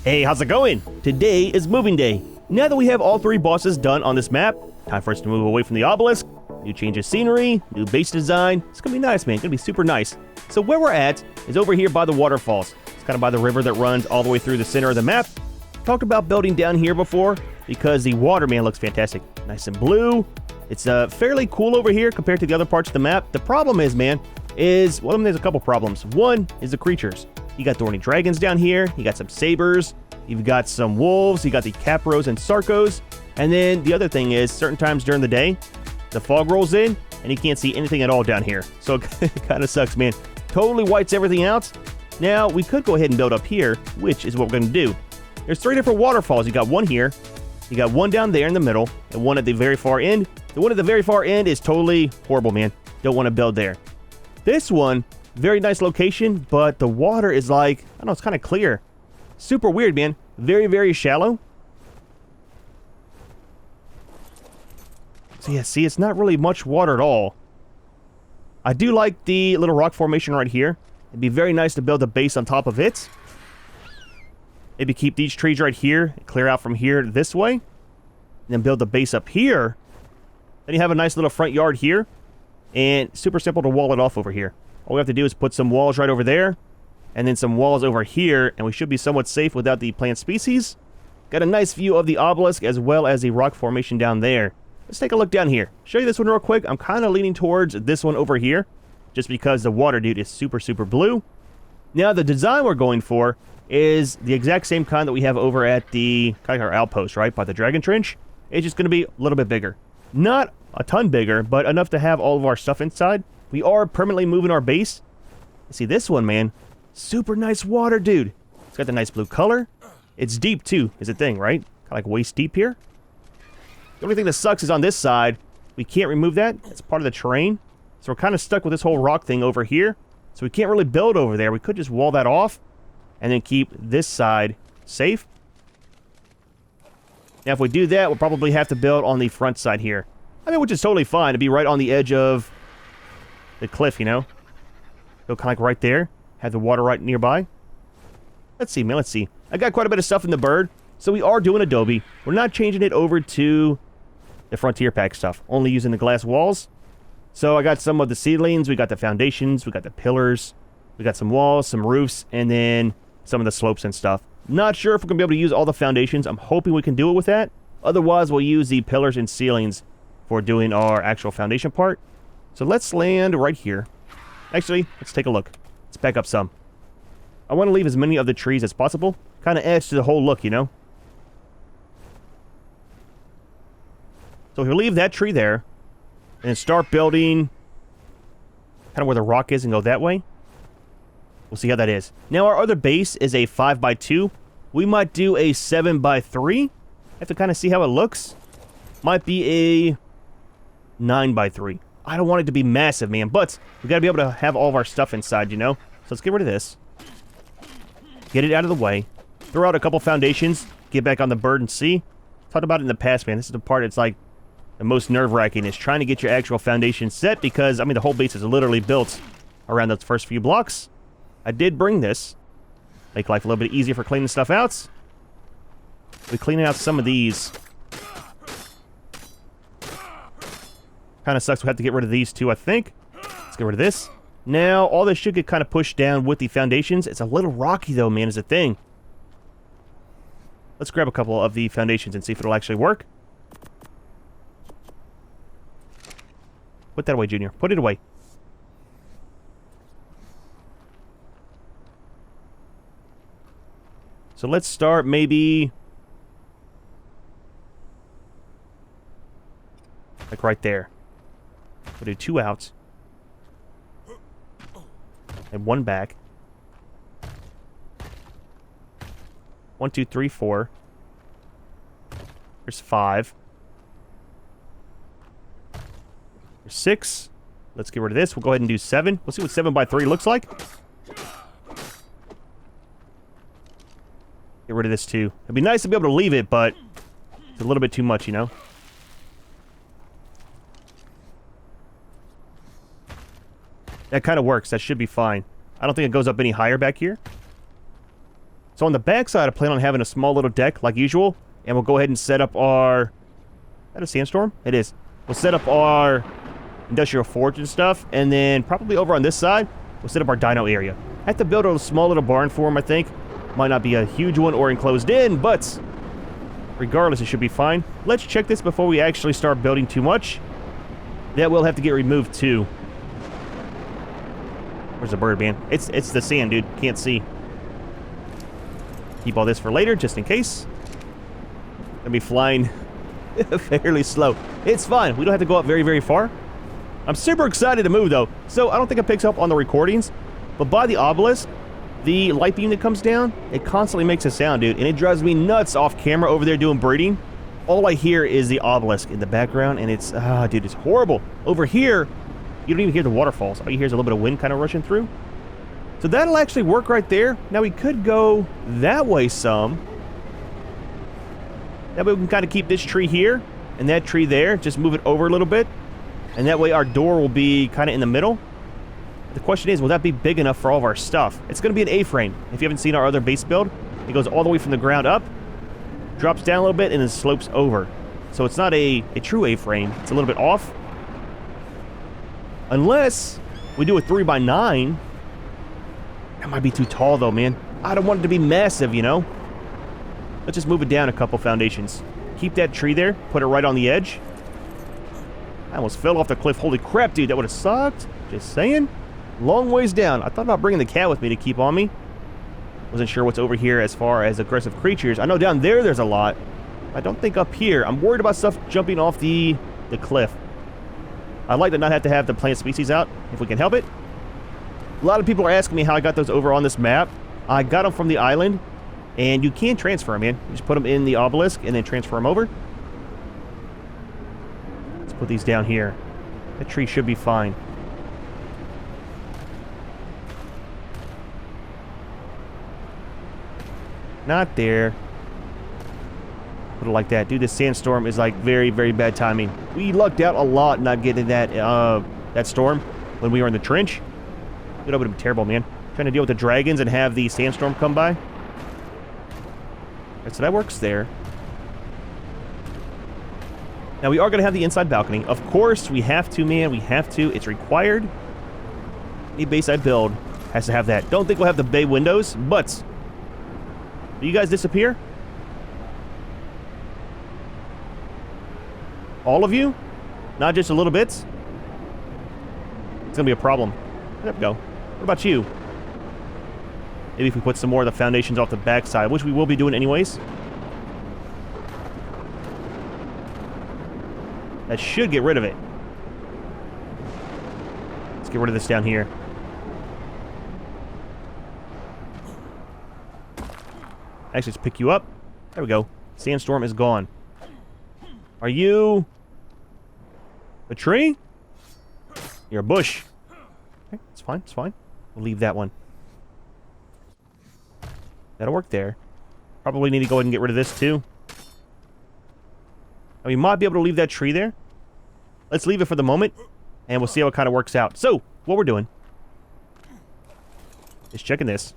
Hey, how's it going? Today is moving day. Now that we have all 3 bosses done on this map, time for us to move away from the obelisk. New change of scenery, new base design. It's gonna be nice, man. It's gonna be super nice. So where we're at is over here by the waterfalls. It's kind of by the river that runs all the way through the center of the map. Talked about building down here before because the water, man, looks fantastic. Nice and blue. It's fairly cool over here compared to the other parts of the map. The problem is, man, well, there's a couple problems. One is the creatures. You got thorny dragons down here. You got some sabers. You've got some wolves. You got the capros and sarcos. And then the other thing is, certain times during the day, the fog rolls in and you can't see anything at all down here. So it kind of sucks, man. Totally whites everything out. Now, we could go ahead and build up here, which is what we're going to do. There's 3 different waterfalls. You got one here. You got one down there in the middle and one at the very far end. The one at the very far end is totally horrible, man. Don't want to build there. This one, very nice location, but the water is like, I don't know, it's kind of clear. Super weird, man. Very, very shallow. So yeah, see, it's not really much water at all. I do like the little rock formation right here. It'd be very nice to build a base on top of it. Maybe keep these trees right here, clear out from here this way, and then build the base up here. Then you have a nice little front yard here, and super simple to wall it off over here. All we have to do is put some walls right over there, and then some walls over here, and we should be somewhat safe without the plant species. Got a nice view of the obelisk as well as the rock formation down there. Let's take a look down here. Show you this one real quick. I'm kind of leaning towards this one over here, just because the water, dude, is super, super blue. Now, the design we're going for is the exact same kind that we have over at the kind of our outpost, right, by the Dragon Trench. It's just going to be a little bit bigger. Not a ton bigger, but enough to have all of our stuff inside. We are permanently moving our base. See, this one, man, super nice water, dude. It's got the nice blue color. It's deep, too, is the thing, right? Kind of like waist deep here. The only thing that sucks is on this side, we can't remove that. It's part of the terrain. So we're kind of stuck with this whole rock thing over here. So we can't really build over there. We could just wall that off and then keep this side safe. Now, if we do that, we'll probably have to build on the front side here. I mean, which is totally fine to be right on the edge of the cliff, you know? Go kind of like right there. Have the water right nearby. Let's see, man, let's see. I got quite a bit of stuff in the bird. So we are doing Adobe. We're not changing it over to the Frontier Pack stuff. Only using the glass walls. So I got some of the ceilings. We got the foundations. We got the pillars. We got some walls, some roofs, and then some of the slopes and stuff. Not sure if we're going to be able to use all the foundations. I'm hoping we can do it with that. Otherwise, we'll use the pillars and ceilings for doing our actual foundation part. So let's land right here. Actually, let's take a look. Let's back up some. I want to leave as many of the trees as possible. Kind of adds to the whole look, you know? So if we leave that tree there, and then start building kind of where the rock is and go that way, we'll see how that is. Now, our other base is a 5x2. We might do a 7x3. Have to kind of see how it looks. Might be a 9x3. I don't want it to be massive, man, but we got to be able to have all of our stuff inside, you know? So let's get rid of this. Get it out of the way. Throw out a couple foundations. Get back on the bird and see. Talked about it in the past, man. This is the part that's like the most nerve-wracking, is trying to get your actual foundation set because, I mean, the whole base is literally built around those first few blocks. I did bring this. Make life a little bit easier for cleaning stuff out. We clean out some of these. Kind of sucks we have to get rid of these two, I think. Let's get rid of this. Now, all this should get kind of pushed down with the foundations. It's a little rocky, though, man, is the thing. Let's grab a couple of the foundations and see if it'll actually work. Put that away, Junior. Put it away. So let's start maybe like right there. We'll do 2 out. And 1 back. 1, 2, 3, 4. There's 5. There's 6. Let's get rid of this. We'll go ahead and do 7. We'll see what 7x3 looks like. Get rid of this too. It'd be nice to be able to leave it, but it's a little bit too much, you know? That kind of works. That should be fine. I don't think it goes up any higher back here. So on the backside, I plan on having a small little deck like usual. And we'll go ahead and set up our... Is that a sandstorm? It is. We'll set up our industrial forge and stuff. And then probably over on this side, we'll set up our dino area. I have to build a small little barn for him, I think. Might not be a huge one or enclosed in, but regardless, it should be fine. Let's check this before we actually start building too much. That will have to get removed too. Where's the bird, man? It's the sand, dude. Can't see. Keep all this for later, just in case. Gonna be flying fairly slow. It's fine. We don't have to go up very, very far. I'm super excited to move, though. So I don't think it picks up on the recordings, but by the obelisk, the light beam that comes down, it constantly makes a sound, dude, and it drives me nuts off camera over there doing breeding. All I hear is the obelisk in the background, and it's, dude, it's horrible. Over here, you don't even hear the waterfalls. All you hear is a little bit of wind kind of rushing through. So that'll actually work right there. Now we could go that way some. That way we can kind of keep this tree here and that tree there. Just move it over a little bit. And that way our door will be kind of in the middle. The question is, will that be big enough for all of our stuff? It's going to be an A-frame. If you haven't seen our other base build, it goes all the way from the ground up, drops down a little bit, and then slopes over. So it's not a true A-frame. It's a little bit off. Unless we do a 3x9. That might be too tall, though, man. I don't want it to be massive, you know? Let's just move it down a couple foundations. Keep that tree there. Put it right on the edge. I almost fell off the cliff. Holy crap, dude. That would have sucked. Just saying. Long ways down. I thought about bringing the cat with me to keep on me. Wasn't sure what's over here as far as aggressive creatures. I know down there there's a lot. I don't think up here. I'm worried about stuff jumping off the cliff. I'd like to not have to have the plant species out if we can help it. A lot of people are asking me how I got those over on this map. I got them from the island, and you can transfer them in. You just put them in the obelisk and then transfer them over. Let's put these down here. That tree should be fine. Not there. Put it like that. Dude, this sandstorm is like very, very bad timing. We lucked out a lot not getting that storm when we were in the trench. Dude, that would have been terrible, man. Trying to deal with the dragons and have the sandstorm come by. Right, so that works there. Now, we are going to have the inside balcony. Of course, we have to, man. We have to. It's required. Any base I build has to have that. Don't think we'll have the bay windows, but... Do you guys disappear? All of you? Not just a little bit? It's gonna be a problem. There we go. What about you? Maybe if we put some more of the foundations off the backside, which we will be doing anyways. That should get rid of it. Let's get rid of this down here. Actually, let's pick you up. There we go. Sandstorm is gone. Are you a tree? You're a bush. Okay, it's fine. It's fine. We'll leave that one. That'll work there. Probably need to go ahead and get rid of this too. And we might be able to leave that tree there. Let's leave it for the moment, and we'll see how it kind of works out. So, what we're doing is checking this.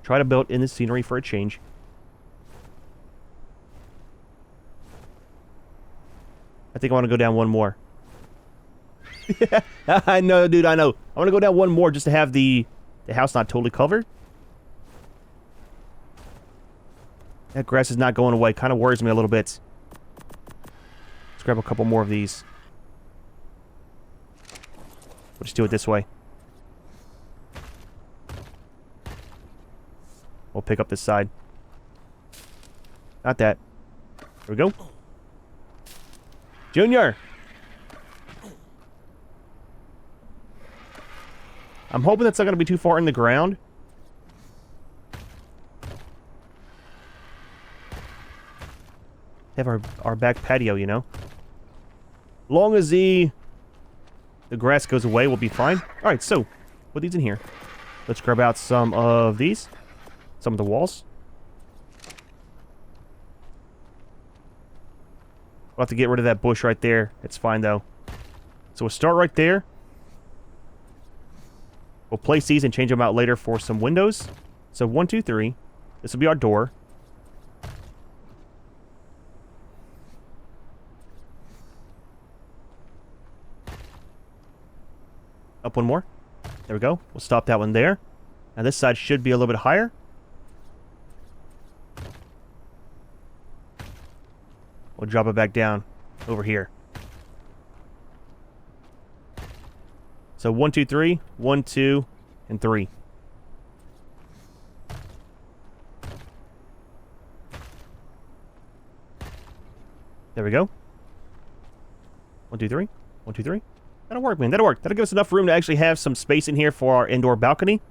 Try to build in the scenery for a change. I think I want to go down one more. I know, dude, I know. I want to go down one more just to have the house not totally covered. That grass is not going away. Kind of worries me a little bit. Let's grab a couple more of these. We'll just do it this way. We'll pick up this side. Not that. There we go. Junior! I'm hoping that's not going to be too far in the ground. Have our back patio, you know. Long as the grass goes away, we'll be fine. Alright, so, put these in here. Let's grab out some of these. Some of the walls. We'll have to get rid of that bush right there. It's fine, though. So we'll start right there. We'll place these and change them out later for some windows. So 1, 2, 3. This will be our door. Up one more. There we go. We'll stop that one there. Now this side should be a little bit higher. We'll drop it back down over here. So 1, 2, 3. 1, 2, and 3. There we go. 1, 2, 3. 1, 2, 3. That'll work, man. That'll work. That'll give us enough room to actually have some space in here for our indoor balcony.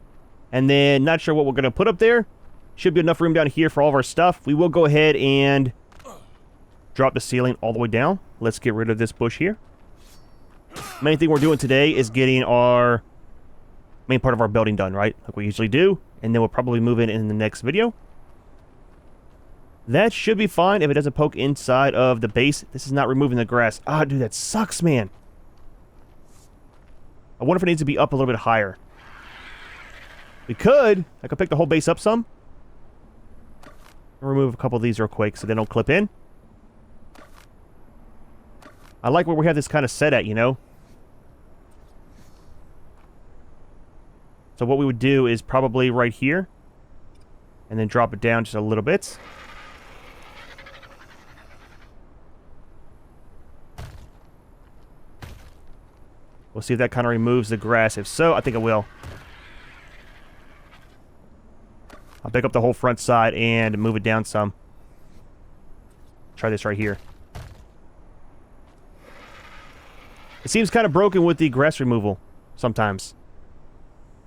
And then, not sure what we're going to put up there. Should be enough room down here for all of our stuff. We will go ahead and drop the ceiling all the way down. Let's get rid of this bush here. Main thing we're doing today is getting our main part of our building done, right? Like we usually do. And then we'll probably move in the next video. That should be fine if it doesn't poke inside of the base. This is not removing the grass. Ah, dude, that sucks, man. I wonder if it needs to be up a little bit higher. We could. I could pick the whole base up some. I'll remove a couple of these real quick so they don't clip in. I like where we have this kind of set at, you know? So what we would do is probably right here. And then drop it down just a little bit. We'll see if that kind of removes the grass. If so, I think it will. I'll pick up the whole front side and move it down some. Try this right here. It seems kind of broken with the grass removal sometimes.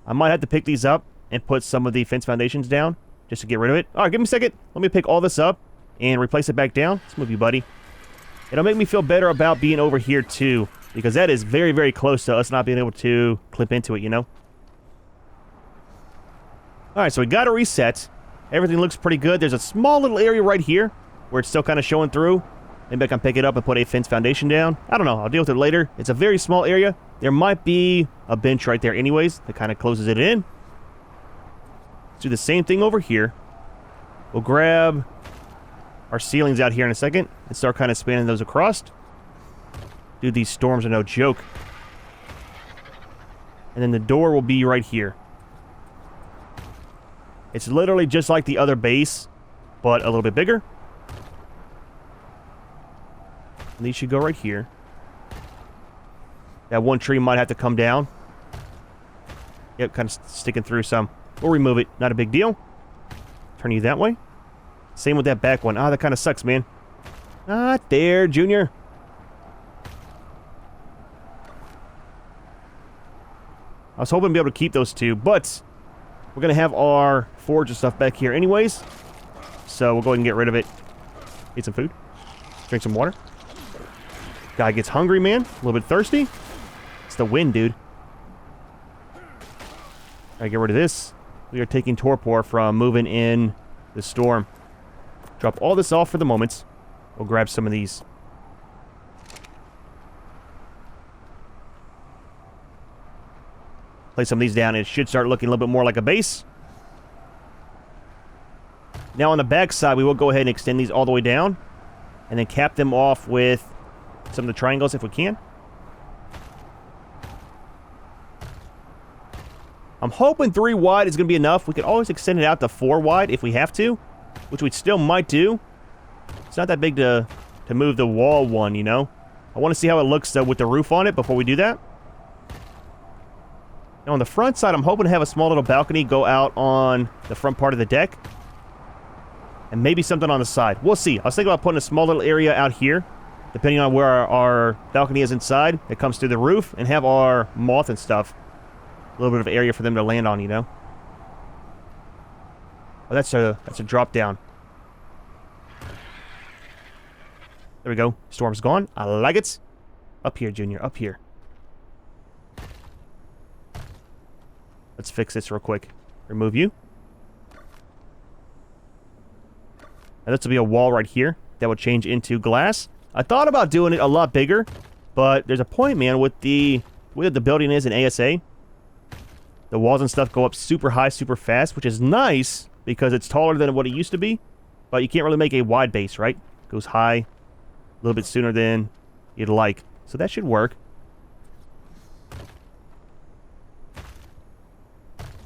I might have to pick these up and put some of the fence foundations down just to get rid of it. All right, give me a second. Let me pick all this up and replace it back down. Let's move you, buddy. It'll make me feel better about being over here too, because that is very, very close to us not being able to clip into it, you know? Alright, so we got to reset. Everything looks pretty good. There's a small little area right here where it's still kind of showing through. Maybe I can pick it up and put a fence foundation down. I don't know. I'll deal with it later. It's a very small area. There might be a bench right there anyways that kind of closes it in. Let's do the same thing over here. We'll grab our ceilings out here in a second and start kind of spanning those across. Dude, these storms are no joke. And then the door will be right here. It's literally just like the other base, but a little bit bigger. And these should go right here. That one tree might have to come down. Yep, kind of sticking through some. We'll remove it. Not a big deal. Turn you that way. Same with that back one. Ah, that kind of sucks, man. Not there, Junior. I was hoping to be able to keep those two, but we're going to have our forge and stuff back here anyways. So we'll go ahead and get rid of it. Eat some food. Drink some water. Guy gets hungry, man. A little bit thirsty. It's the wind, dude. Alright, get rid of this. We are taking torpor from moving in the storm. Drop all this off for the moment. We'll grab some of these. Place some of these down and it should start looking a little bit more like a base. Now on the back side, we will go ahead and extend these all the way down. And then cap them off with some of the triangles if we can. I'm hoping 3 wide is going to be enough. We could always extend it out to 4 wide if we have to, which we still might do. It's not that big to move the wall one, you know. I want to see how it looks with the roof on it before we do that. Now on the front side, I'm hoping to have a small little balcony go out on the front part of the deck. And maybe something on the side. We'll see. I was thinking about putting a small little area out here, depending on where our balcony is inside. It comes through the roof and have our moth and stuff. A little bit of area for them to land on, you know. Oh, that's a drop down. There we go. Storm's gone. I like it. Up here, Junior. Up here. Let's fix this real quick. Remove you. And this will be a wall right here that will change into glass. I thought about doing it a lot bigger, but there's a point, man, with the way that the building is in ASA. The walls and stuff go up super high, super fast, which is nice because it's taller than what it used to be. But you can't really make a wide base, right? Goes high a little bit sooner than you'd like. So that should work.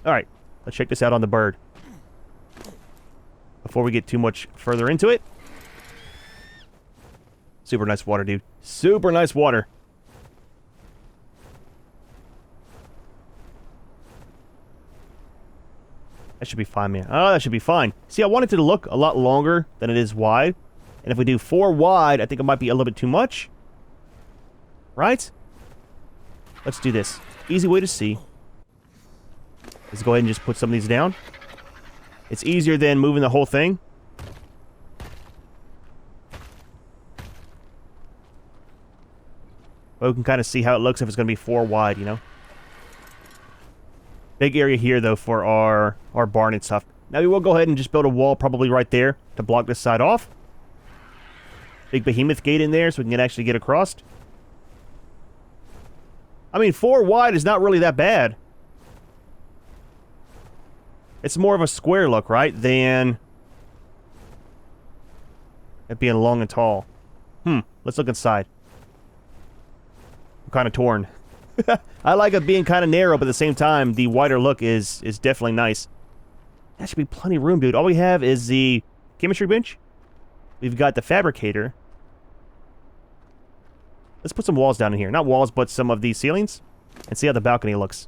Alright, let's check this out on the bird. Before we get too much further into it. Super nice water, dude. Super nice water. That should be fine, man. Oh, that should be fine. See, I want it to look a lot longer than it is wide. And if we do 4 wide, I think it might be a little bit too much. Right? Let's do this. Easy way to see. Let's go ahead and just put some of these down. It's easier than moving the whole thing. But we can kind of see how it looks if it's going to be 4 wide, you know? Big area here, though, for our barn and stuff. Now we will go ahead and just build a wall probably right there to block this side off. Big behemoth gate in there so we can actually get across. I mean, 4 wide is not really that bad. It's more of a square look, right, than it being long and tall. Let's look inside. I'm kind of torn. I like it being kind of narrow, but at the same time, the wider look is definitely nice. That should be plenty of room, dude. All we have is the chemistry bench. We've got the fabricator. Let's put some walls down in here. Not walls, but some of these ceilings. And see how the balcony looks.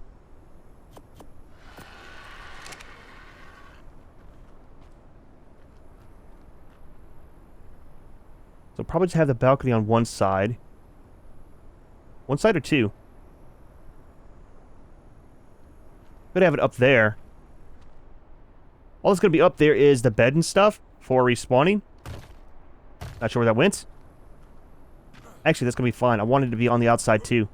So probably just have the balcony on one side. One side or two? Could have it up there. All that's going to be up there is the bed and stuff for respawning. Not sure where that went. Actually, that's going to be fine. I wanted it to be on the outside too.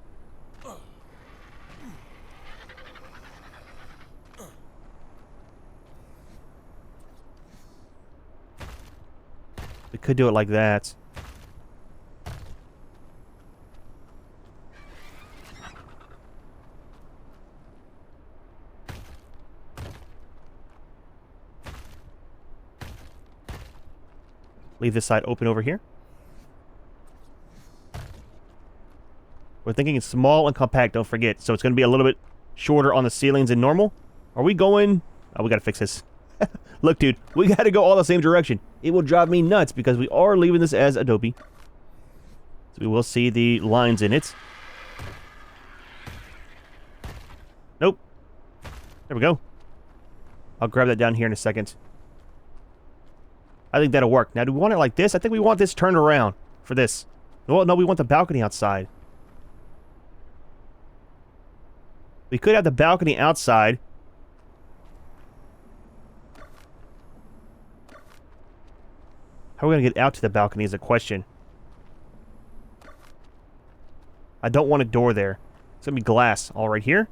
We could do it like that. Leave this side open over here. We're thinking it's small and compact, don't forget. So it's going to be a little bit shorter on the ceilings than normal. Are we going... Oh, we got to fix this. Look, dude, we got to go all the same direction. It will drive me nuts because we are leaving this as Adobe. So we will see the lines in it. Nope. There we go. I'll grab that down here in a second. I think that'll work. Now, do we want it like this? I think we want this turned around for this. Well, no, we want the balcony outside. We could have the balcony outside. How are we going to get out to the balcony is a question. I don't want a door there. It's going to be glass all right here.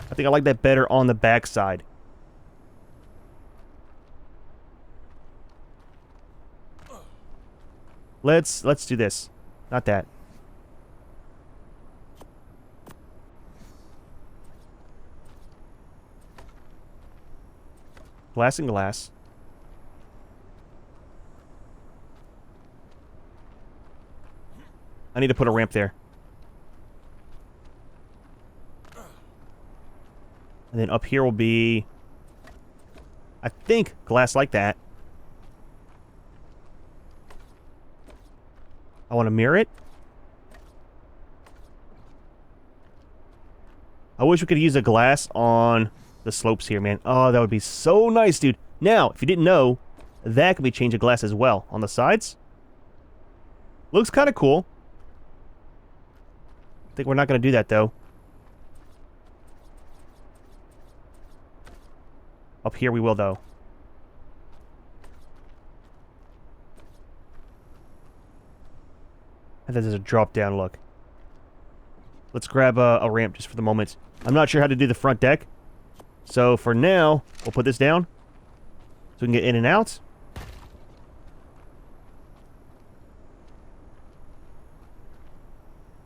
I think I like that better on the back side. Let's do this. Not that. Glass and glass. I need to put a ramp there. And then up here will be, I think, glass like that. I want to mirror it. I wish we could use a glass on the slopes here, man. Oh, that would be so nice, dude. Now, if you didn't know, that could be changed to glass as well on the sides. Looks kind of cool. I think we're not going to do that, though. Up here we will, though. And then there's a drop-down look. Let's grab a ramp just for the moment. I'm not sure how to do the front deck. So for now, we'll put this down. So we can get in and out.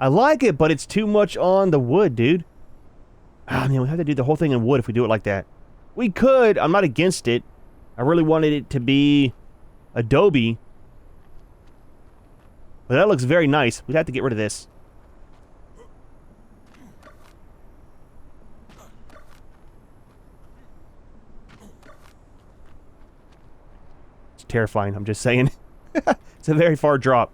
I like it, but it's too much on the wood, dude. Ah, man, we have to do the whole thing in wood if we do it like that. We could. I'm not against it. I really wanted it to be Adobe. But that looks very nice. We'd have to get rid of this. It's terrifying, I'm just saying. It's a very far drop.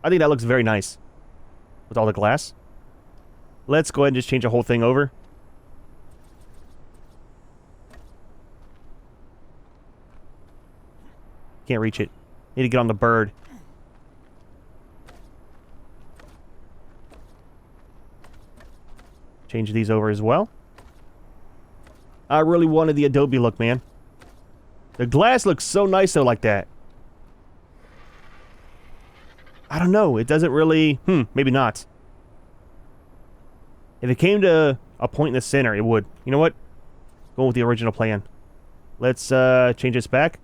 I think that looks very nice. With all the glass. Let's go ahead and just change the whole thing over. Can't reach it. Need to get on the bird. Change these over as well. I really wanted the Adobe look, man. The glass looks so nice though like that. I don't know. It doesn't really... maybe not. If it came to a point in the center, it would. You know what? Go with the original plan. Let's change this back.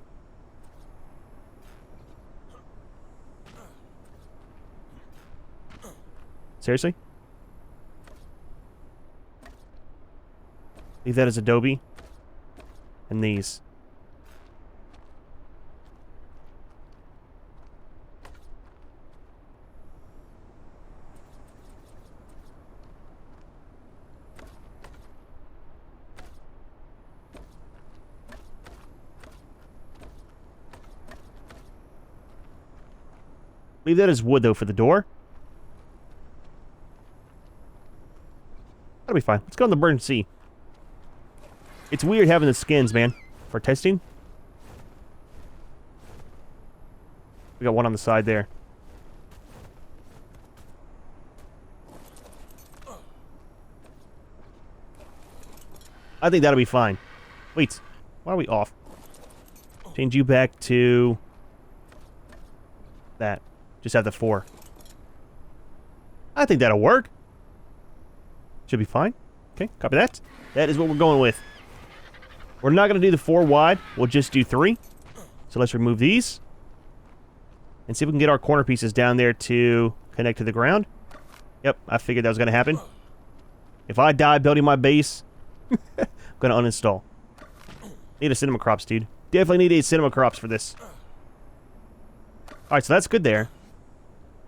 Seriously? Leave that as Adobe. And these. Leave that as wood, though, for the door. That'll be fine. Let's go on the bird and see. It's weird having the skins, man, for testing. We got one on the side there. I think that'll be fine. Wait, why are we off? Change you back to that. Just have the 4. I think that'll work. Should be fine. Okay, copy that. That is what we're going with. We're not going to do the 4 wide. We'll just do 3. So let's remove these. And see if we can get our corner pieces down there to connect to the ground. Yep, I figured that was going to happen. If I die building my base, I'm going to uninstall. Need a cinema crops, dude. Definitely need a cinema crops for this. Alright, so that's good there.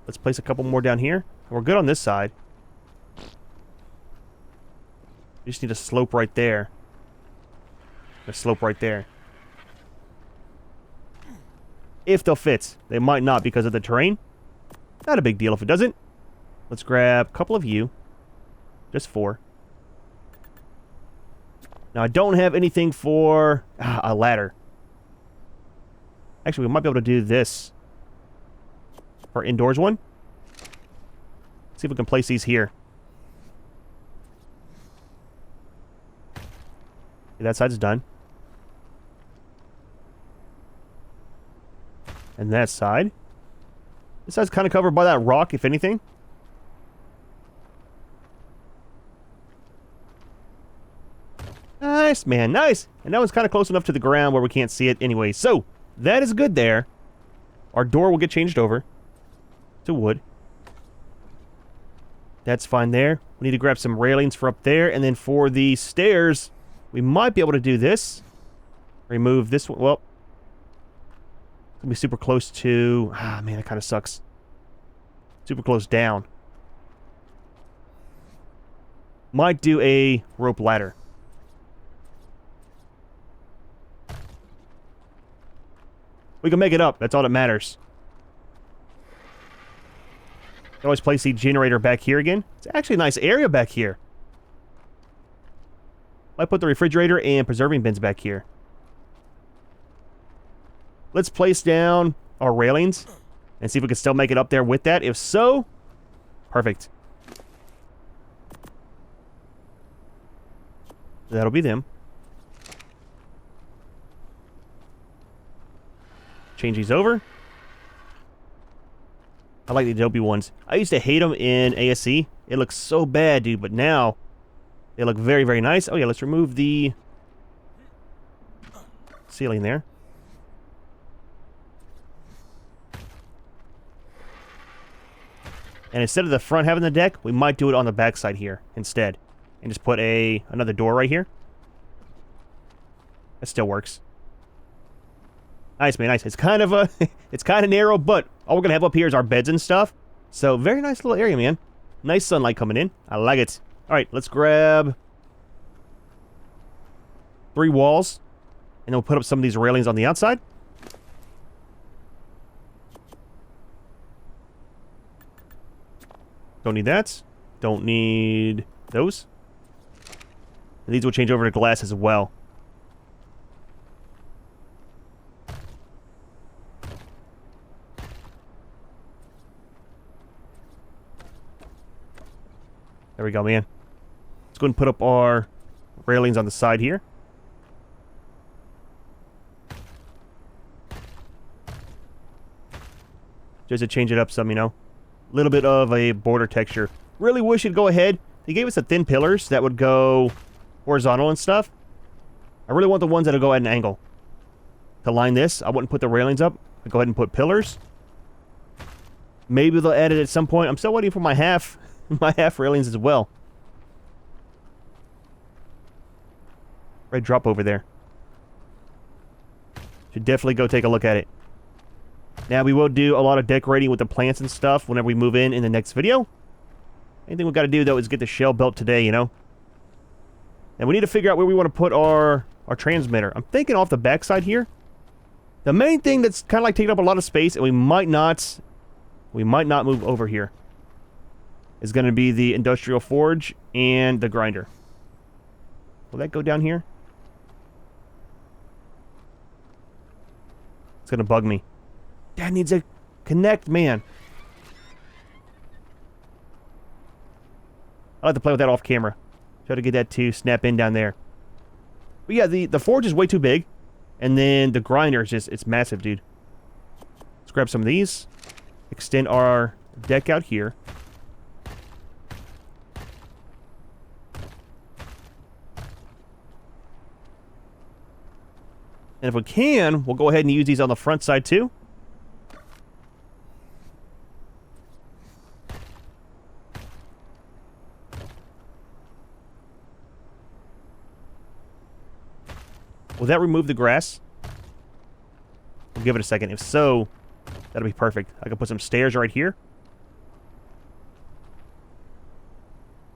Let's place a couple more down here. We're good on this side. We just need a slope right there. A slope right there. If they'll fit. They might not because of the terrain. Not a big deal if it doesn't. Let's grab a couple of you. Just 4. Now, I don't have anything for a ladder. Actually, we might be able to do this. For indoors one. See if we can place these here. Okay, that side's done. And that side. This side's kind of covered by that rock, if anything. Nice, man, nice. And that one's kind of close enough to the ground where we can't see it anyway. So, that is good there. Our door will get changed over to wood. That's fine there. We need to grab some railings for up there. And then for the stairs, we might be able to do this. Remove this one. Well, it's going to be super close to... Ah, man, that kind of sucks. Super close down. Might do a rope ladder. We can make it up. That's all that matters. Can always place the generator back here again. It's actually a nice area back here. Might put the refrigerator and preserving bins back here. Let's place down our railings and see if we can still make it up there with that. If so, perfect. That'll be them. Change these over. I like the Adobe ones. I used to hate them in ASE. It looks so bad, dude, but now they look very, very nice. Oh, yeah, let's remove the ceiling there. And instead of the front having the deck, we might do it on the back side here instead. And just put another door right here. That still works. Nice, man, nice. It's kind of it's kind of narrow, but all we're gonna have up here is our beds and stuff. So very nice little area, man. Nice sunlight coming in. I like it. All right, let's grab 3 walls, and then we'll put up some of these railings on the outside. Don't need that. Don't need those. And these will change over to glass as well. There we go, man. Let's go ahead and put up our railings on the side here. Just to change it up some, you know. A little bit of a border texture. Really wish you'd go ahead. They gave us the thin pillars that would go horizontal and stuff. I really want the ones that'll go at an angle. To line this, I wouldn't put the railings up. I'd go ahead and put pillars. Maybe they'll add it at some point. I'm still waiting for my half railings as well. Red drop over there. Should definitely go take a look at it. Now, we will do a lot of decorating with the plants and stuff whenever we move in the next video. Anything we've got to do, though, is get the shell built today, you know? And we need to figure out where we want to put our transmitter. I'm thinking off the backside here. The main thing that's kind of like taking up a lot of space, and we might not move over here, is going to be the industrial forge and the grinder. Will that go down here? It's going to bug me. That needs a connect, man. I like to play with that off camera. Try to get that to snap in down there. But yeah, the forge is way too big. And then the grinder is just, it's massive, dude. Let's grab some of these. Extend our deck out here. And if we can, we'll go ahead and use these on the front side too. Will that remove the grass? We'll give it a second. If so, that'll be perfect. I can put some stairs right here.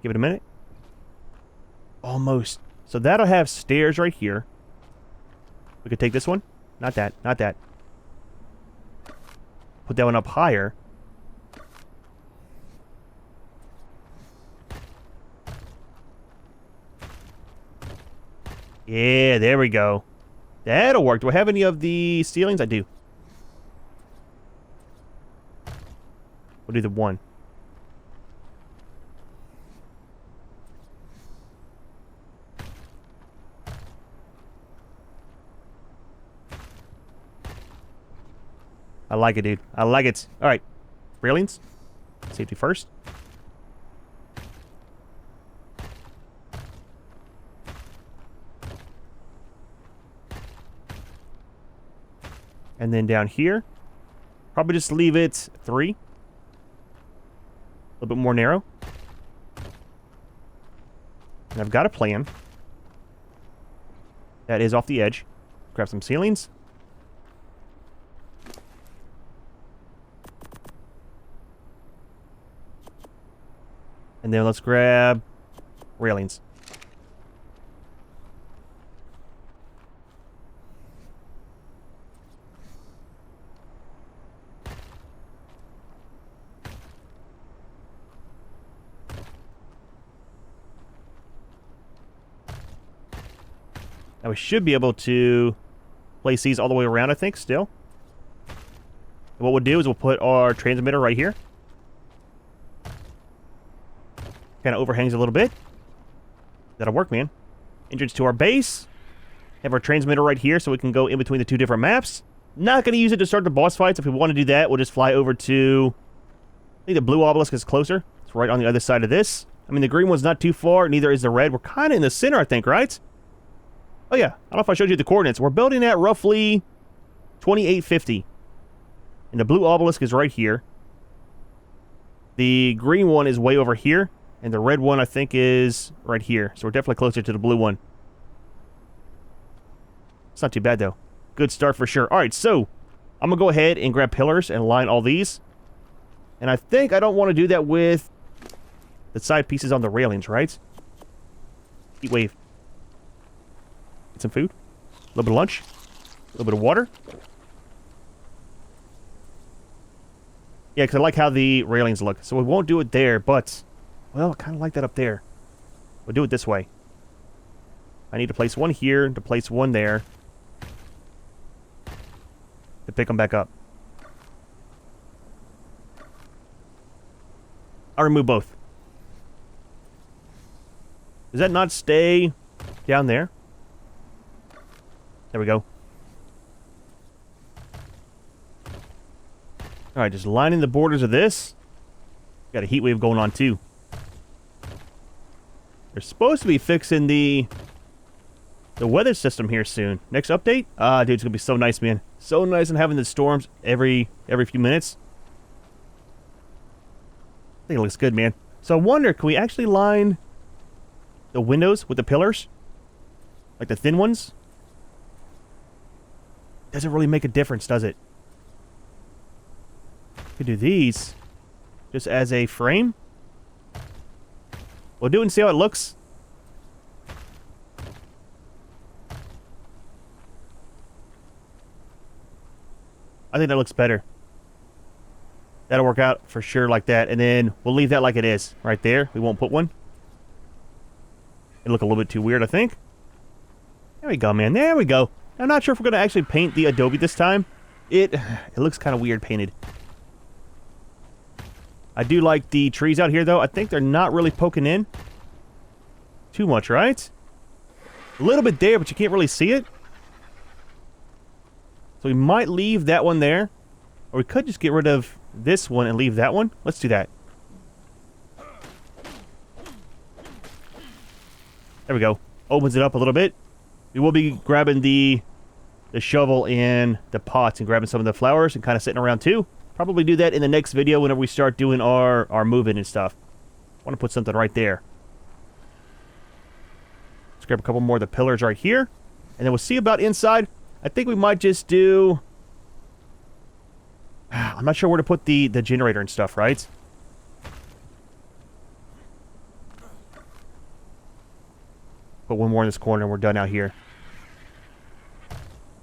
Give it a minute. Almost. So that'll have stairs right here. We could take this one. Not that. Not that. Put that one up higher. Yeah, there we go. That'll work. Do I have any of the ceilings? I do. We'll do the one. I like it, dude. I like it. All right. Railings. Safety first. And then down here, probably just leave it 3. A little bit more narrow. And I've got a plan. That is off the edge. Grab some ceilings. And then let's grab railings. Now we should be able to place these all the way around, I think, still. And what we'll do is we'll put our transmitter right here. Kind of overhangs a little bit. That'll work, man. Entrance to our base. Have our transmitter right here so we can go in between the 2 different maps. Not going to use it to start the boss fights. If we want to do that, we'll just fly over to... I think the blue obelisk is closer. It's right on the other side of this. I mean, the green one's not too far. Neither is the red. We're kind of in the center, I think, right? Oh, yeah. I don't know if I showed you the coordinates. We're building at roughly 2850. And the blue obelisk is right here. The green one is way over here, and the red one, I think, is right here. So we're definitely closer to the blue one. It's not too bad, though. Good start for sure. All right, so I'm going to go ahead and grab pillars and line all these. And I think I don't want to do that with the side pieces on the railings, right? Heat wave. Get some food. A little bit of lunch. A little bit of water. Yeah, because I like how the railings look. So we won't do it there, but... Well, I kind of like that up there. We'll do it this way. I need to place one here, to place one there. To pick them back up. I'll remove both. Does that not stay down there? There we go. Alright, just lining the borders of this. Got a heat wave going on too. They're supposed to be fixing the weather system here soon. Next update? Dude, it's gonna be so nice, man. So nice and having the storms every few minutes. I think it looks good, man. So I wonder, can we actually line the windows with the pillars? Like the thin ones? Doesn't really make a difference, does it? Could do these just as a frame. We'll do it and see how it looks. I think that looks better. That'll work out for sure like that. And then we'll leave that like it is right there. We won't put one. It'll look a little bit too weird, I think. There we go, man. There we go. I'm not sure if we're going to actually paint the Adobe this time. It looks kind of weird painted. I do like the trees out here, though. I think they're not really poking in too much, right? A little bit there, but you can't really see it. So we might leave that one there. Or we could just get rid of this one and leave that one. Let's do that. There we go. Opens it up a little bit. We will be grabbing the shovel and the pots and grabbing some of the flowers and kind of sitting around too. Probably do that in the next video whenever we start doing our moving and stuff. I want to put something right there. Let's grab a couple more of the pillars right here. And then we'll see about inside. I think we might just do... I'm not sure where to put the generator and stuff, right? Put one more in this corner and we're done out here.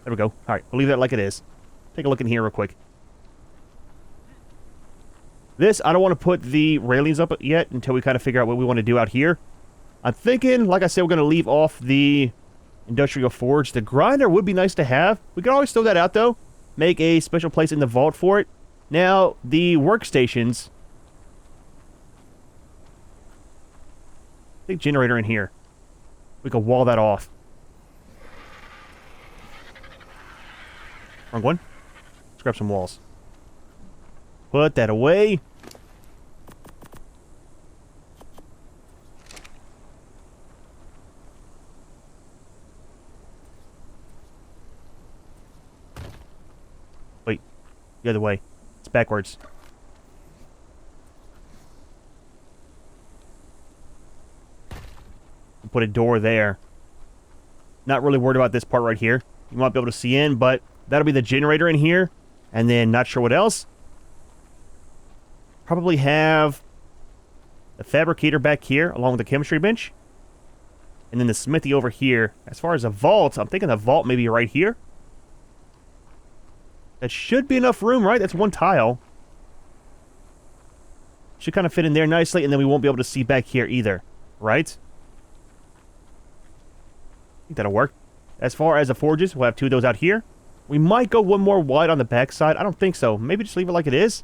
There we go. Alright, we'll leave that like it is. Take a look in here real quick. This, I don't want to put the railings up yet until we kind of figure out what we want to do out here. I'm thinking, like I said, we're going to leave off the industrial forge. The grinder would be nice to have. We can always throw that out, though. Make a special place in the vault for it. Now, the workstations... I think generator in here. We can wall that off. Wrong one. Let's grab some walls. Put that away. Wait. The other way. It's backwards. Put a door there. Not really worried about this part right here. You might be able to see in, but that'll be the generator in here. And then not sure what else. Probably have the fabricator back here along with the chemistry bench. And then the smithy over here. As far as a vault, I'm thinking the vault maybe right here. That should be enough room, right? That's one tile. Should kind of fit in there nicely, and then we won't be able to see back here either, right? I think that'll work. As far as the forges, we'll have two of those out here. We might go one more wide on the back side. I don't think so. Maybe just leave it like it is.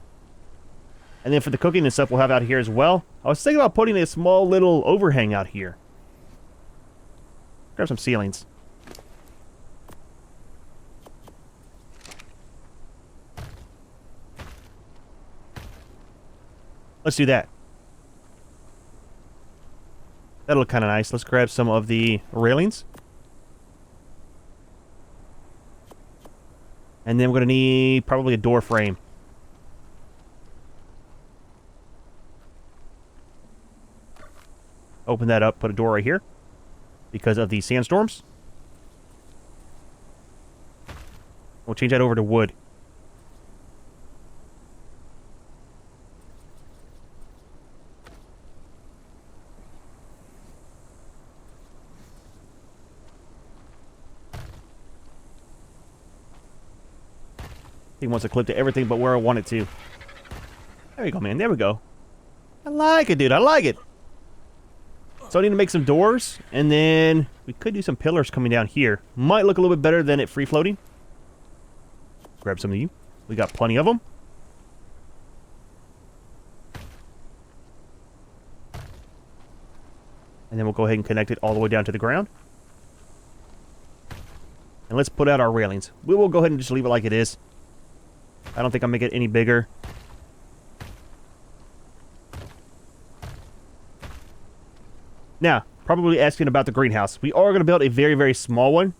And then for the cooking and stuff, we'll have out here as well. I was thinking about putting a small little overhang out here. Grab some ceilings. Let's do that. That'll look kind of nice. Let's grab some of the railings. And then we're going to need probably a door frame. Open that up, put a door right here because of the sandstorms. We'll change that over to wood. He wants to clip to everything but where I want it to. There we go, man. There we go. I like it, dude. I like it. So I need to make some doors, and then we could do some pillars coming down here. Might look a little bit better than it free-floating. Grab some of you. We got plenty of them. And then we'll go ahead and connect it all the way down to the ground. And let's put out our railings. We will go ahead and just leave it like it is. I don't think I'll make it any bigger. Now, probably asking about the greenhouse. We are going to build a very, very small one.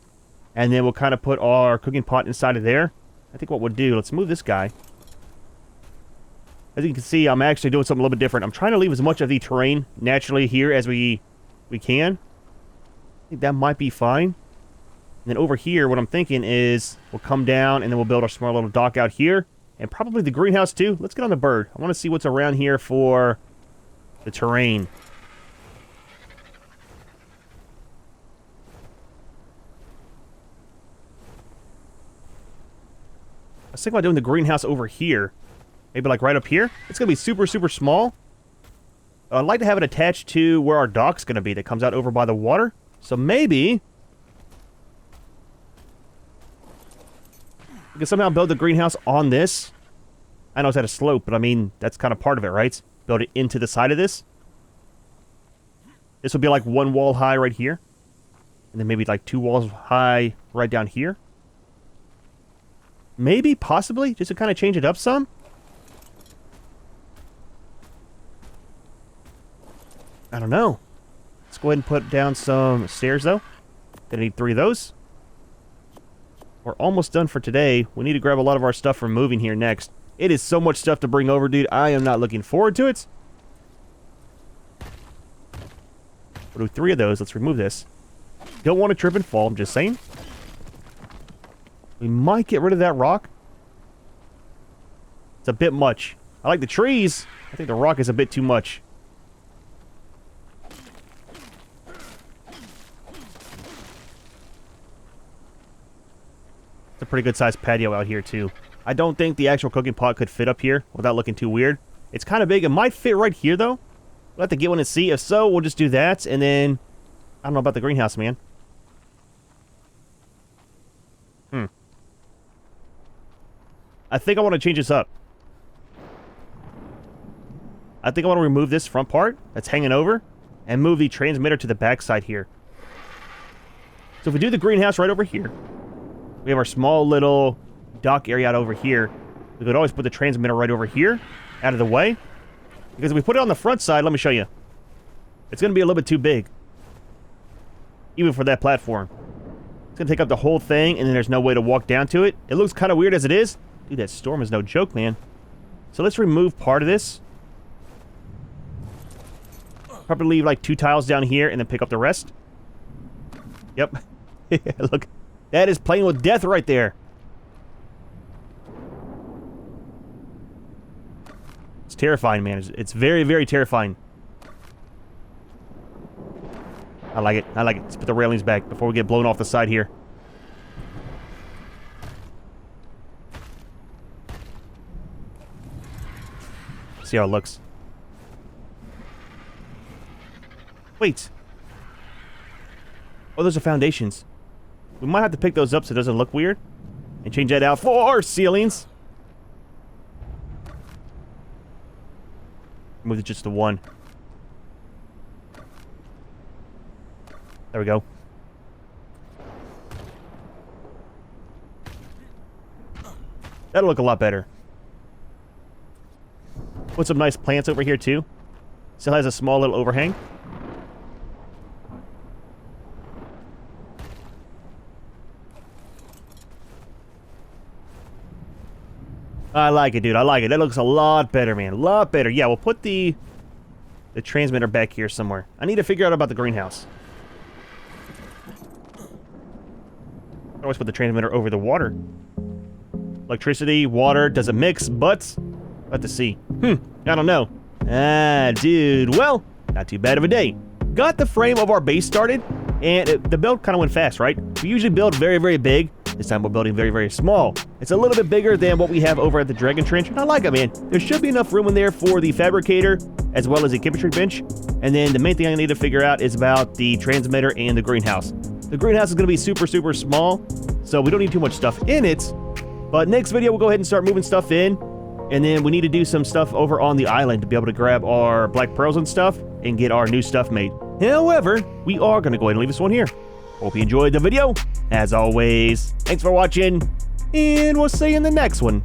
And then we'll kind of put our cooking pot inside of there. I think what we'll do, let's move this guy. As you can see, I'm actually doing something a little bit different. I'm trying to leave as much of the terrain naturally here as we can. I think that might be fine. And then over here, what I'm thinking is we'll come down and then we'll build our small little dock out here. And probably the greenhouse too. Let's get on the bird. I want to see what's around here for the terrain. I was thinking about doing the greenhouse over here. Maybe like right up here. It's going to be super, super small. I'd like to have it attached to where our dock's going to be that comes out over by the water. So maybe we can somehow build the greenhouse on this. I know it's at a slope, but I mean, that's kind of part of it, right? Build it into the side of this. This would be like one wall high right here. And then maybe like 2 walls high right down here. Maybe, possibly, just to kind of change it up some. I don't know. Let's go ahead and put down some stairs, though. Gonna need 3 of those. We're almost done for today. We need to grab a lot of our stuff from moving here next. It is so much stuff to bring over, dude. I am not looking forward to it. We'll do 3 of those. Let's remove this. Don't want to trip and fall, I'm just saying. We might get rid of that rock. It's a bit much. I like the trees. I think the rock is a bit too much. It's a pretty good sized patio out here too. I don't think the actual cooking pot could fit up here without looking too weird. It's kind of big. It might fit right here though. We'll have to get one and see. If so, we'll just do that. And then, I don't know about the greenhouse, man. I think I want to change this up. I think I want to remove this front part that's hanging over and move the transmitter to the back side here. So if we do the greenhouse right over here, we have our small little dock area out over here. We could always put the transmitter right over here, out of the way. Because if we put it on the front side, let me show you. It's going to be a little bit too big. Even for that platform. It's going to take up the whole thing, and then there's no way to walk down to it. It looks kind of weird as it is. Dude, that storm is no joke, man. So let's remove part of this. Probably leave like 2 tiles down here and then pick up the rest. Yep. Look. That is playing with death right there. It's terrifying, man. It's very, very terrifying. I like it. I like it. Let's put the railings back before we get blown off the side here. See how it looks. Wait. Oh, those are foundations. We might have to pick those up so it doesn't look weird. And change that out for ceilings. Move it just to 1. There we go. That'll look a lot better. Put some nice plants over here too. Still has a small little overhang. I like it, dude. I like it. That looks a lot better, man. A lot better. Yeah, we'll put the the transmitter back here somewhere. I need to figure out about the greenhouse. I always put the transmitter over the water. Electricity, water, doesn't mix, but... Let us see. I don't know. Ah, dude. Well, not too bad of a day. Got the frame of our base started, and the build kind of went fast, right? We usually build very, very big. This time we're building very, very small. It's a little bit bigger than what we have over at the Dragon Trench, and I like it, man. There should be enough room in there for the fabricator, as well as the chemistry bench. And then the main thing I need to figure out is about the transmitter and the greenhouse. The greenhouse is going to be super, super small, so we don't need too much stuff in it. But next video, we'll go ahead and start moving stuff in. And then we need to do some stuff over on the island to be able to grab our black pearls and stuff and get our new stuff made. However, we are going to go ahead and leave this one here. Hope you enjoyed the video. As always, thanks for watching, and we'll see you in the next one.